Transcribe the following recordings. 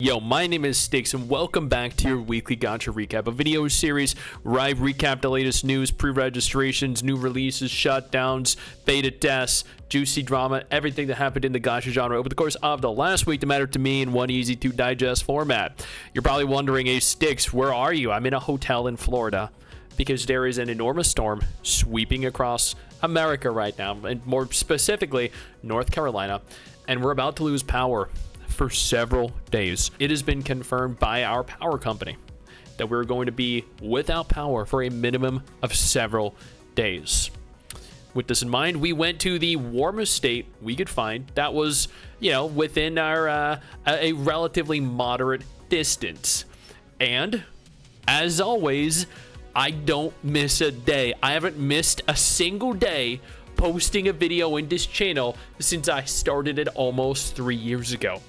Yo, my name is Stix, and welcome back to your weekly Gacha recap, a video series where I recap the latest news, pre-registrations, new releases, shutdowns, beta tests, juicy drama, everything that happened in the Gacha genre over the course of the last week that mattered to me in one easy-to-digest format. You're probably wondering, hey, Stix, where are you? I'm in a hotel in Florida because there is an enormous storm sweeping across America right now, and more specifically, North Carolina, and we're about to lose power for several days. It has been confirmed by our power company that we're going to be without power for a minimum of several days. With this in mind, we went to the warmest state we could find that was, within our a relatively moderate distance. And as always, I don't miss a day. I haven't missed a single day posting a video in this channel since I started it almost 3 years ago.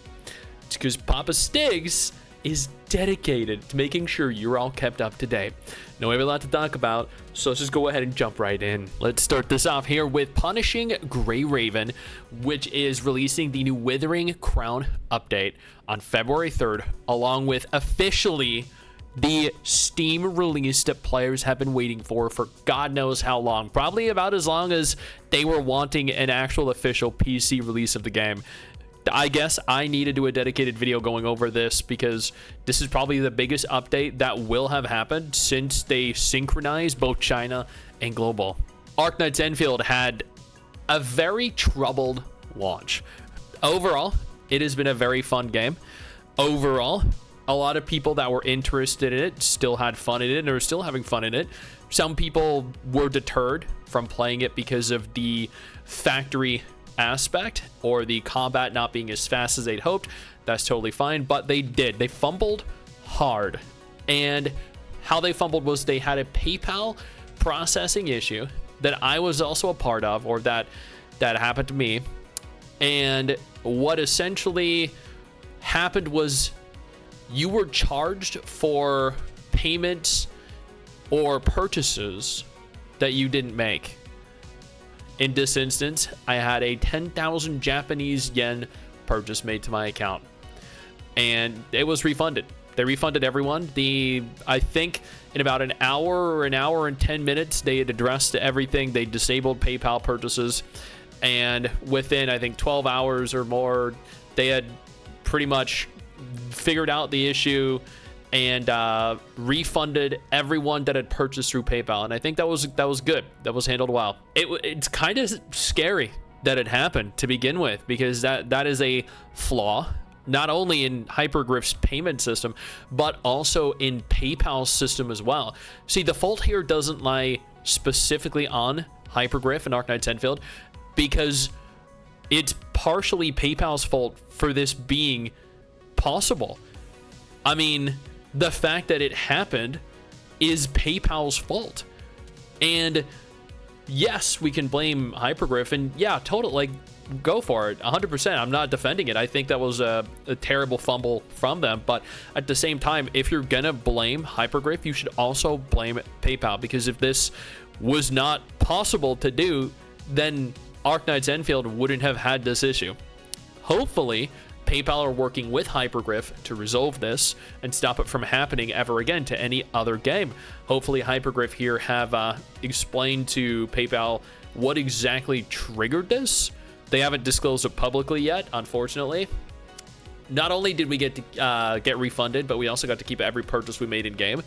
It's because Papa Stix is dedicated to making sure you're all kept up to date. Now, we have a lot to talk about, so let's just go ahead and jump right in. Let's start this off here with Punishing Grey Raven, which is releasing the new Withering Crown update on February 3rd, along with officially the Steam release that players have been waiting for God knows how long. Probably about as long as they were wanting an actual official PC release of the game. I guess I need to do a dedicated video going over this because this is probably the biggest update that will have happened since they synchronized both China and global. Arknights Endfield had a very troubled launch. Overall, it has been a very fun game. Overall, a lot of people that were interested in it still had fun in it and are still having fun in it. Some people were deterred from playing it because of the factory aspect or the combat not being as fast as they'd hoped. That's totally fine, but they fumbled hard. And how they fumbled was they had a PayPal processing issue that I was also a part of, or that happened to me. And what essentially happened was you were charged for payments or purchases that you didn't make. In this instance, I had a 10,000 Japanese yen purchase made to my account, and it was refunded. They refunded everyone. I think in about an hour or an hour and 10 minutes, they had addressed everything. They disabled PayPal purchases, and within, I think, 12 hours or more, they had pretty much figured out the issue and refunded everyone that had purchased through PayPal. And I think that was good. That was handled well. It's kind of scary that it happened to begin with, because that is a flaw not only in Hypergriff's payment system but also in PayPal's system as well. See, the fault here doesn't lie specifically on Hypergriff and Arknights Endfield, because it's partially PayPal's fault for this being possible. I mean, the fact that it happened is PayPal's fault. And yes, we can blame Hypergriff, and yeah, totally, go for it, 100%. I'm not defending it. I think that was a terrible fumble from them, but at the same time, if you're gonna blame Hypergriff, you should also blame PayPal, because if this was not possible to do, then Arknights Endfield wouldn't have had this issue. Hopefully, PayPal are working with Hypergriff to resolve this and stop it from happening ever again to any other game. Hopefully Hypergriff here have explained to PayPal what exactly triggered this. They haven't disclosed it publicly yet, unfortunately. Not only did we get to get refunded, but we also got to keep every purchase we made in game,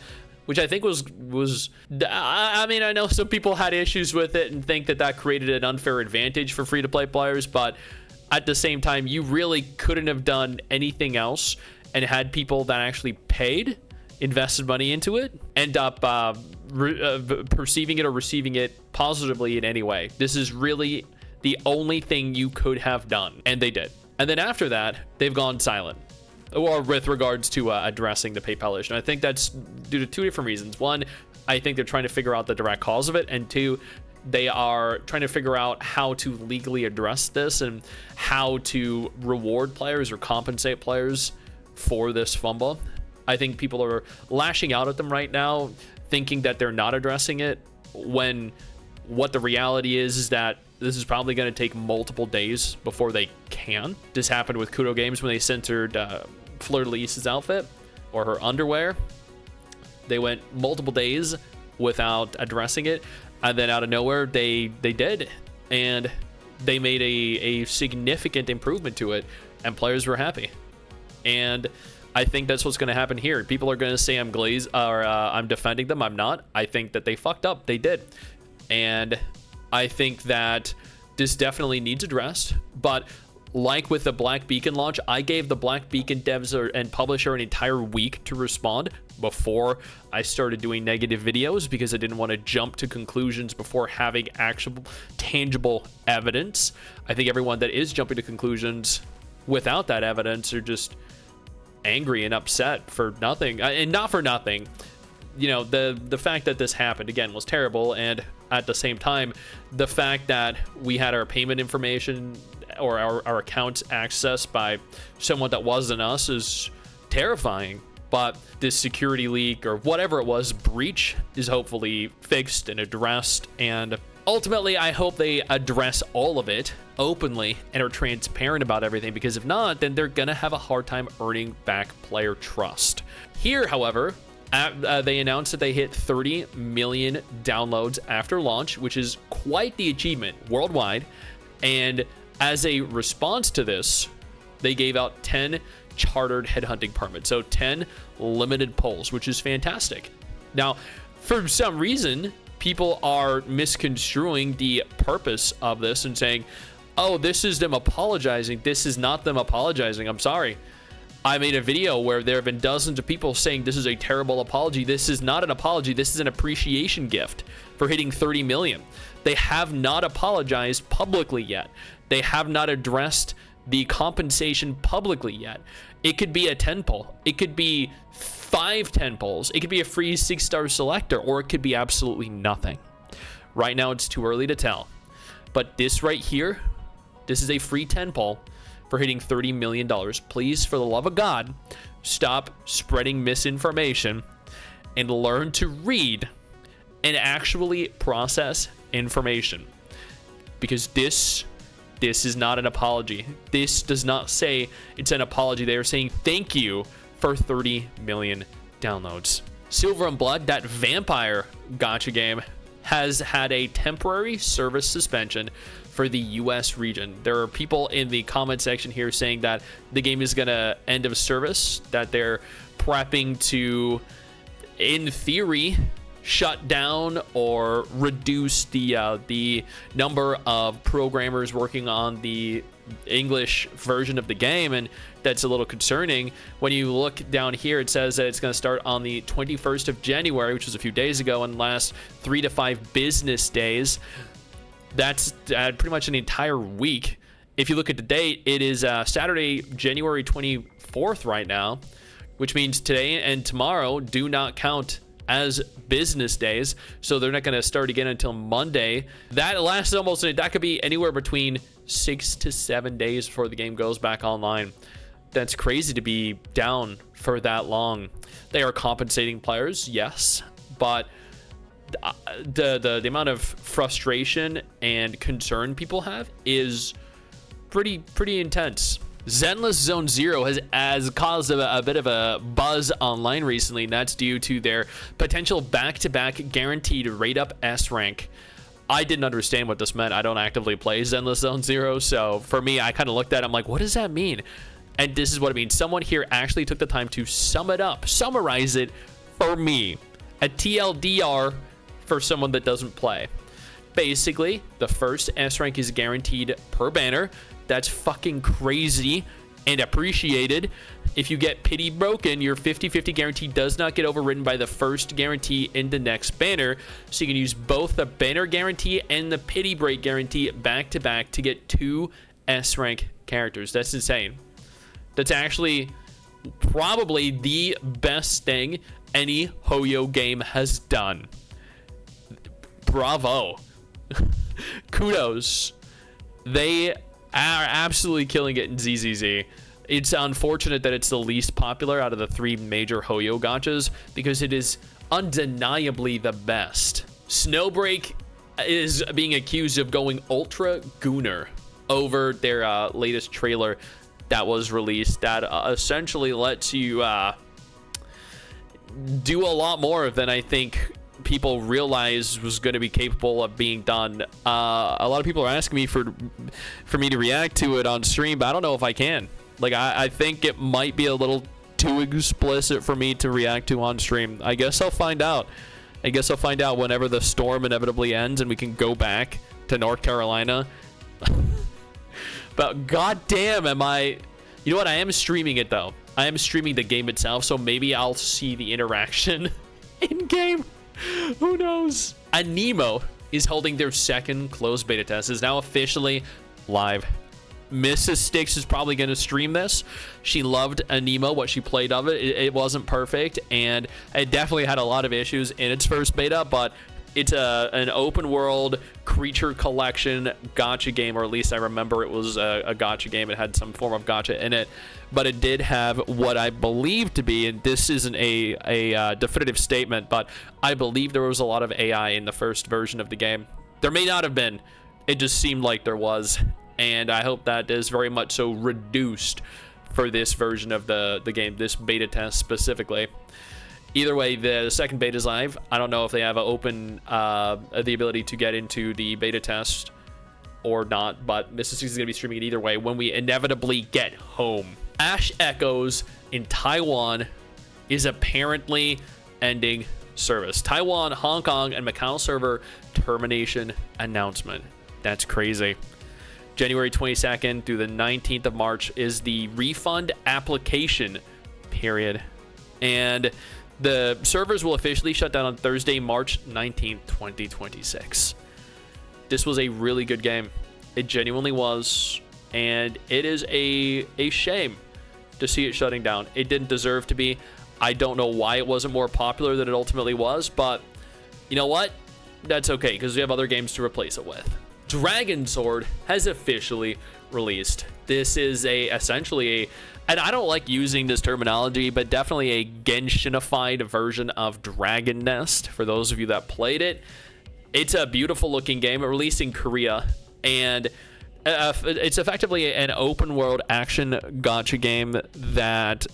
which I think was I mean, I know some people had issues with it and think that created an unfair advantage for free-to-play players, but at the same time, you really couldn't have done anything else and had people that actually paid, invested money into it, end up perceiving it or receiving it positively in any way. This is really the only thing you could have done, and they did. And then after that, they've gone silent, or with regards to addressing the PayPal issue. And I think that's due to two different reasons. One, I think they're trying to figure out the direct cause of it, and two, they are trying to figure out how to legally address this and how to reward players or compensate players for this fumble. I think people are lashing out at them right now, thinking that they're not addressing it, when what the reality is that this is probably going to take multiple days before they can. This happened with Kudo Games when they censored Fleur-de-Lis's outfit or her underwear. They went multiple days without addressing it, and then out of nowhere they did, and they made a significant improvement to it, and players were happy. And I think that's what's going to happen here. People are going to say I'm I'm defending them. I'm not. I think that they fucked up. They did. And I think that this definitely needs addressed. But like with the Black Beacon launch, I gave the Black Beacon devs and publisher an entire week to respond before I started doing negative videos, because I didn't want to jump to conclusions before having actual tangible evidence. I think everyone that is jumping to conclusions without that evidence are just angry and upset for nothing, and not for nothing. You know, the fact that this happened again was terrible, and at the same time, the fact that we had our payment information or our accounts accessed by someone that wasn't us is terrifying. But this security leak or whatever it was, breach, is hopefully fixed and addressed, and ultimately I hope they address all of it openly and are transparent about everything, because if not, then they're gonna have a hard time earning back player trust. Here, however, they announced that they hit 30 million downloads after launch, which is quite the achievement worldwide. And as a response to this, they gave out 10 chartered headhunting permits, so 10 limited polls, which is fantastic. Now, for some reason, people are misconstruing the purpose of this and saying, oh, this is them apologizing. This is not them apologizing. I'm sorry. I made a video where there have been dozens of people saying this is a terrible apology. This is not an apology. This is an appreciation gift for hitting 30 million. They have not apologized publicly yet. They have not addressed the compensation publicly yet. It could be a 10 poll. It could be 5 10 polls. It could be a free 6-star selector, or it could be absolutely nothing. Right now, it's too early to tell. But this right here, this is a free 10 poll for hitting $30 million. Please, for the love of God, stop spreading misinformation and learn to read and actually process information. Because this is not an apology. This does not say it's an apology. They are saying thank you for 30 million downloads. Silver and Blood, that vampire gacha game, has had a temporary service suspension for the US region. There are people in the comment section here saying that the game is gonna end of service, that they're prepping to, in theory, shut down or reduce the number of programmers working on the English version of the game, and that's a little concerning. When you look down here, it says that it's going to start on the 21st of January, which was a few days ago, and last 3 to 5 business days. That's pretty much an entire week. If you look at the date, it is Saturday, January 24th right now, which means today and tomorrow do not count as business days, so they're not going to start again until Monday. That lasts that could be anywhere between 6 to 7 days before the game goes back online. That's crazy to be down for that long. They are compensating players, yes, but the amount of frustration and concern people have is pretty intense. Zenless Zone Zero has caused a bit of a buzz online recently, and that's due to their potential back-to-back guaranteed rate-up S rank. I didn't understand what this meant. I don't actively play Zenless Zone Zero, so for me, I kind of looked at it, I'm like, what does that mean? And this is what it means. Someone here actually took the time to summarize it for me. A TLDR for someone that doesn't play. Basically, the first S rank is guaranteed per banner. That's fucking crazy and appreciated. If you get pity broken, your 50-50 guarantee does not get overridden by the first guarantee in the next banner. So you can use both the banner guarantee and the pity break guarantee back to back to get 2 S rank characters. That's insane. That's actually probably the best thing any Hoyo game has done. Bravo. Kudos. They are absolutely killing it in ZZZ. It's unfortunate that it's the least popular out of the 3 major Hoyo gachas, because it is undeniably the best. Snowbreak is being accused of going ultra gooner over their latest trailer. that was released that essentially lets you do a lot more than I think people realized was going to be capable of being done. A lot of people are asking me for me to react to it on stream, but I don't know if I can. Like, I think it might be a little too explicit for me to react to on stream. I guess I'll find out. I guess I'll find out whenever the storm inevitably ends and we can go back to North Carolina. But goddamn, am I... You know what? I am streaming it, though. I am streaming the game itself, so maybe I'll see the interaction in-game. Who knows? Aniimo is holding their second closed beta test. It's now officially live. Mrs. Stix is probably going to stream this. She loved Aniimo, what she played of it. It wasn't perfect, and it definitely had a lot of issues in its first beta, but it's an open world creature collection gacha game, or at least I remember it was a gacha game. It had some form of gacha in it, but it did have what I believe to be, and this isn't a definitive statement, but I believe there was a lot of AI in the first version of the game. There may not have been. It just seemed like there was, and I hope that is very much so reduced for this version of the game, this beta test specifically. Either way, the second beta is live. I don't know if they have an open the ability to get into the beta test or not, but Mrs. Stix is going to be streaming it either way when we inevitably get home. Ash Echoes in Taiwan is apparently ending service. Taiwan, Hong Kong, and Macau server termination announcement. That's crazy. January 22nd through the 19th of March is the refund application period. And the servers will officially shut down on Thursday, March 19th, 2026. This was a really good game. It genuinely was. And it is a shame to see it shutting down. It didn't deserve to be. I don't know why it wasn't more popular than it ultimately was, but you know what? That's okay, because we have other games to replace it with. Dragon Sword has officially released. This is essentially a, and I don't like using this terminology, but definitely a Genshinified version of Dragon Nest. For those of you that played it, it's a beautiful looking game. It released in Korea, and it's effectively an open world action gacha game that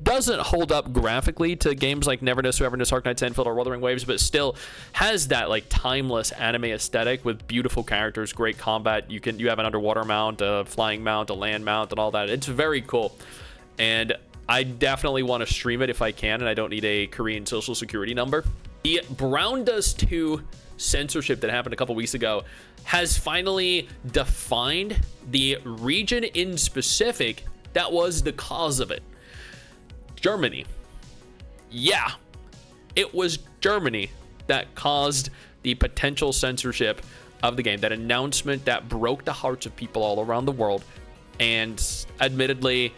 doesn't hold up graphically to games like Neverness, Everness, Arknights Endfield, or Wuthering Waves, but still has that like timeless anime aesthetic with beautiful characters, great combat. You have an underwater mount, a flying mount, a land mount, and all that. It's very cool, and I definitely want to stream it if I can, and I don't need a Korean social security number. The Brown Dust 2 censorship that happened a couple weeks ago has finally defined the region in specific that was the cause of it. Germany. Yeah, it was Germany that caused the potential censorship of the game, that announcement that broke the hearts of people all around the world. And admittedly,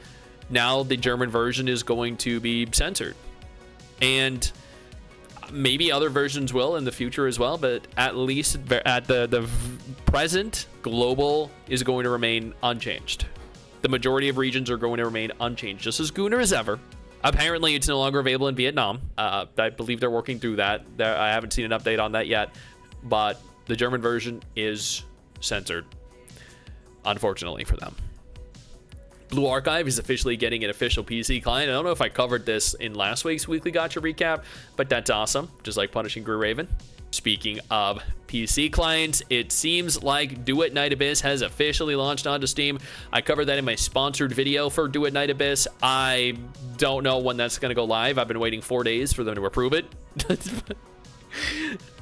now the German version is going to be censored, and maybe other versions will in the future as well, but at least at the present, global is going to remain unchanged. The majority of regions are going to remain unchanged, just as Gunnar as ever. Apparently, it's no longer available in Vietnam. I believe they're working through that. I haven't seen an update on that yet, but the German version is censored, unfortunately for them. Blue Archive is officially getting an official PC client. I don't know if I covered this in last week's weekly gacha recap, but that's awesome. Just like Punishing Gru Raven. Speaking of PC clients, it seems like Duet Night Abyss has officially launched onto Steam. I covered that in my sponsored video for Duet Night Abyss. I don't know when that's going to go live. I've been waiting 4 days for them to approve it.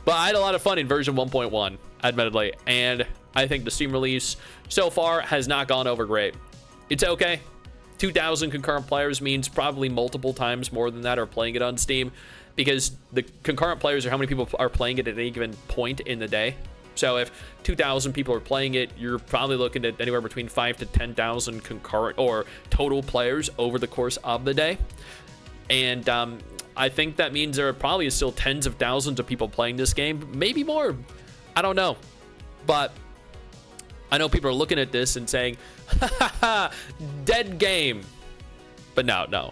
But I had a lot of fun in version 1.1, admittedly, and I think the Steam release so far has not gone over great. It's okay. 2,000 concurrent players means probably multiple times more than that are playing it on Steam, because the concurrent players are how many people are playing it at any given point in the day. So if 2,000 people are playing it, you're probably looking at anywhere between 5,000 to 10,000 concurrent or total players over the course of the day. And I think that means there are probably still tens of thousands of people playing this game, maybe more. I don't know. But I know people are looking at this and saying, ha ha ha, dead game. But no,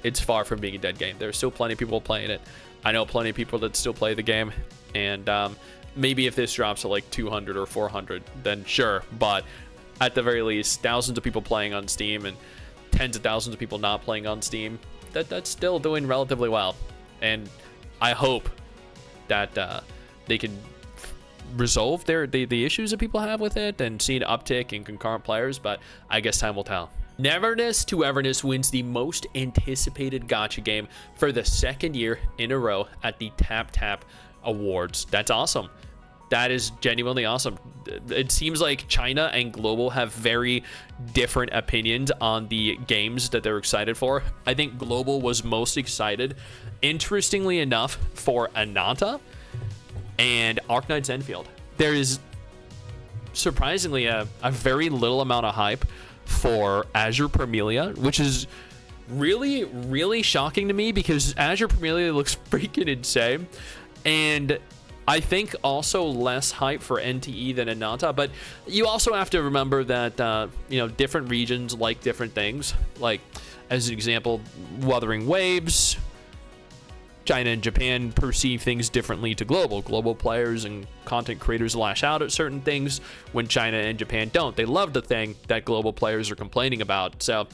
it's far from being a dead game. There's still plenty of people playing it. I know plenty of people that still play the game. And maybe if this drops to like 200 or 400, then sure. But at the very least, thousands of people playing on Steam. And tens of thousands of people not playing on Steam, that's still doing relatively well. And I hope that they can resolve the issues that people have with it and see an uptick in concurrent players, but I guess time will tell. Neverness to Everness wins the most anticipated gacha game for the second year in a row at the Tap Tap Awards. That's awesome. That is genuinely awesome. It seems like China and Global have very different opinions on the games that they're excited for. I think Global was most excited, interestingly enough, for Ananta and Arknights Endfield. There is surprisingly a very little amount of hype for Azure Permelia, which is really, really shocking to me because Azure Permelia looks freaking insane. And I think also less hype for NTE than Ananta, but you also have to remember that, different regions like different things. Like, as an example, Wuthering Waves, China and Japan perceive things differently to global. Global players and content creators lash out at certain things when China and Japan don't. They love the thing that global players are complaining about. So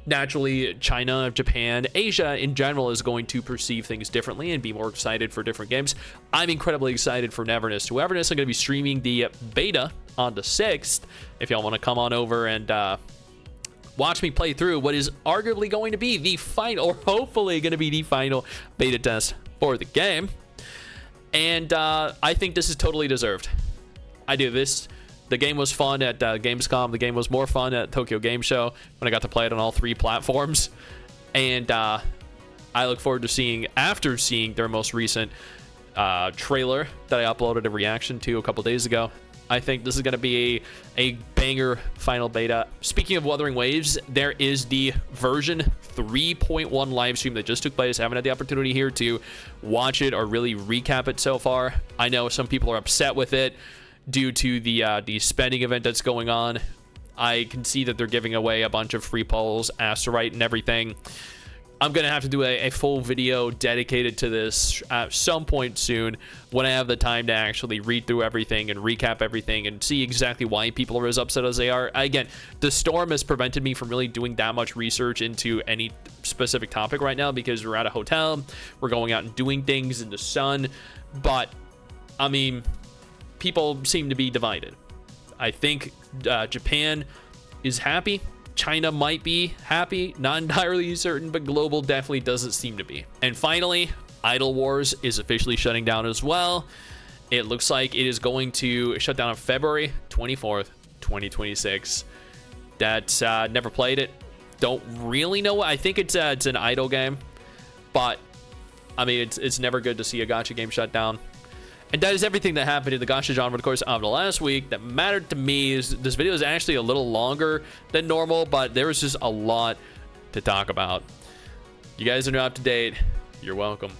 naturally, China, Japan, Asia in general is going to perceive things differently and be more excited for different games. I'm incredibly excited for Neverness. To Everness, I'm going to be streaming the beta on the 6th. If y'all want to come on over and watch me play through what is arguably going to be the final, or hopefully going to be the final beta test for the game. And I think this is totally deserved. I do this. The game was fun at Gamescom. The game was more fun at Tokyo Game Show when I got to play it on all 3 platforms. And I look forward to after seeing their most recent trailer that I uploaded a reaction to a couple days ago. I think this is going to be a banger final beta. Speaking of Wuthering Waves, there is the version 3.1 live stream that just took place. I haven't had the opportunity here to watch it or really recap it so far. I know some people are upset with it due to the spending event that's going on. I can see that they're giving away a bunch of free polls, Asterite, and everything. I'm going to have to do a full video dedicated to this at some point soon when I have the time to actually read through everything and recap everything and see exactly why people are as upset as they are. Again, the storm has prevented me from really doing that much research into any specific topic right now because we're at a hotel, we're going out and doing things in the sun, but I mean, people seem to be divided. I think Japan is happy. China might be happy, not entirely certain, but global definitely doesn't seem to be. And finally, Idol Wars is officially shutting down as well. It looks like it is going to shut down on February 24th, 2026. That's never played it. Don't really know. I think it's an idol game, but I mean, it's never good to see a gacha game shut down. And that is everything that happened in the gacha genre, of course, of the last week. That mattered to me is this video is actually a little longer than normal, but there was just a lot to talk about. You guys are now up to date. You're welcome.